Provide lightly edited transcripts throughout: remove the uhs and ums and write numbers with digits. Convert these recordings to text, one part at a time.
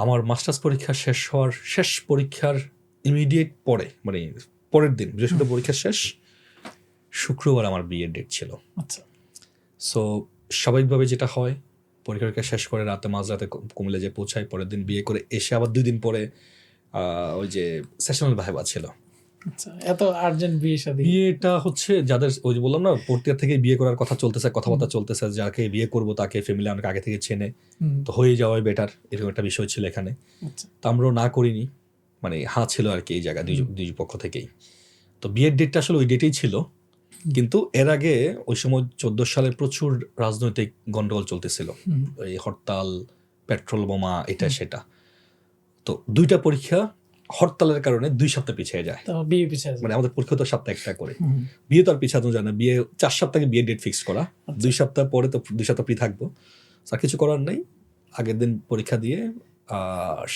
আমার মাস্টার্স পরীক্ষা শেষ হওয়ার শেষ পরীক্ষার ইমিডিয়েট পরে, মানে পরের দিন বৃহস্পতিবার পরীক্ষা শেষ, শুক্রবার আমার বিয়ের ডেট ছিল। আচ্ছা, সো স্বাভাবিকভাবে যেটা হয়, পরীক্ষা শেষ করে রাতে মাঝরাতে কুমিল্লা যে পৌঁছায়, পরের দিন বিয়ে করে এসে আবার 2 দিন পরে ওই যে সেশনাল ভাইবা ছিল। আচ্ছা, এত আর্জেন্ট বিয়ে শাদী? বিয়েটা হচ্ছে যাদের ওই যে বললাম না ফোর্থ ইয়ার থেকে বিয়ে করার কথা চলতেছে, কথাবার্তা চলতেছে, যাকে বিয়ে করবো তাকে ফ্যামিলি অনেক আগে থেকে চেনে, তো হয়ে যাওয়াই বেটার, এরকম একটা বিষয় ছিল এখানে। আচ্ছা, তো আমরাও না করিনি, মানে হ্যাঁ ছিল আর কি এই জায়গায় দুই পক্ষ থেকেই। তো বিয়ের ডেটটা আসলে ওই ডেটেই ছিল, কিন্তু এর আগে ওই সময় 14 সালে প্রচুর রাজনৈতিক গন্ডগোল চলতেছিল, এই হরতাল, পেট্রোল বোমা, এটা সেটা। তো 2টা পরীক্ষা হরতালের কারণে 2 সপ্তাহ পিছিয়ে যায়। তো বিয়ে পিছিয়ে যায়। মানে আমাদের পরীক্ষা তো সপ্তাহে একটা করে, বিয়ে তো আর পিছানো যায় না। বিয়ে 4 সপ্তাহে বিয়ে ডেট ফিক্স করা, 2 সপ্তাহ পরে তো 2 সপ্তাহ ফ্রি থাকবো, আর কিছু করার নেই। আগের দিন পরীক্ষা দিয়ে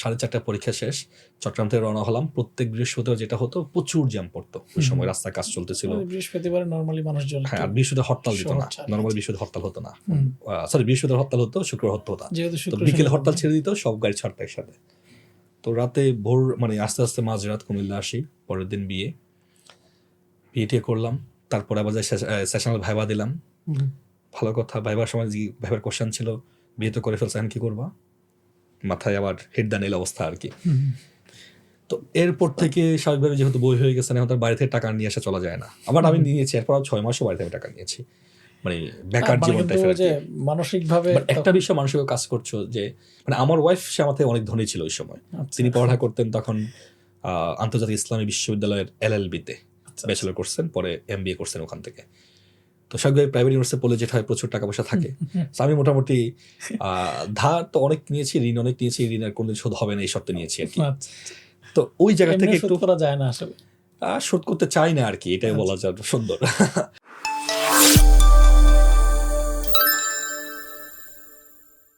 4:30 পরীক্ষা শেষ, চট্টগ্রাম থেকে রওনা হলাম। প্রত্যেক বৃহস্পতিবার যেটা হতো, প্রচুর জ্যাম পড়তো ওই সময়, রাস্তায় কাজ চলতেছিল। বৃহস্পতিবার নরমালি মানুষজন, হ্যাঁ, আর বৃহস্পতিবার হরতাল দিত না, নর্মাল বৃহস্পতিবার হরতাল হতো না, সরি বৃহস্পতিবার হরতাল হতো, শুক্রবার হরতাল হতো না, তো বিকেলে হরতাল ছেড়ে দিত, সব গাড়ি ছাড়তো একসাথে। তো রাতে ভোর, মানে আস্তে আস্তে মাঝরাত কুমিল্লা আসি, পরের দিন বিয়েটি করলাম। তারপরে আবার সেশনাল ভাইবা দিলাম। ভালো কথা, ভাইবার সময় ভাইবার কোশ্চেন ছিল, বিয়ে তো করে ফেলছে, এখন কি করবা, মাথায় আবার হিট দা নেল অবস্থা আর কি। তো এরপর থেকে স্বাভাবিকভাবে যেহেতু বই হয়ে গেছে, এখন তার বাড়ি থেকে টাকা নিয়ে আসা চলা যায় না। আবার আমি নিয়েছি, এরপর 6 মাসও বাড়ি থেকে টাকা নিয়েছি, মানে বেকার জীবনটা। মানসিকভাবে একটা বিষয় মানসিক কাজ করছো যে, মানে আমার ওয়াইফ সে আমাদের অনেক ধনী ছিল ওই সময়। তিনি পড়ালেখা করতেন তখন আন্তর্জাতিক ইসলামী বিশ্ববিদ্যালয়ের LLB-তে ব্যাচেলর করছেন, পরে MBA করছেন ওখান থেকে। তো স্বাভাবিকভাবে প্রাইভেট ইউনিভার্সিটি পড়লে যেটা হয়, প্রচুর টাকা পয়সা থাকে। আমি মোটামুটি ধার তো অনেক নিয়েছি, ঋণ অনেক নিয়েছি, ঋণের কোনদিন শোধ হবে না এই শর্তে নিয়েছি আর কি। তো ওই জায়গা থেকে একটু করা যায় না আসলে, শোধ করতে চাই না আর কি, এটাই বলা যায় সুন্দর।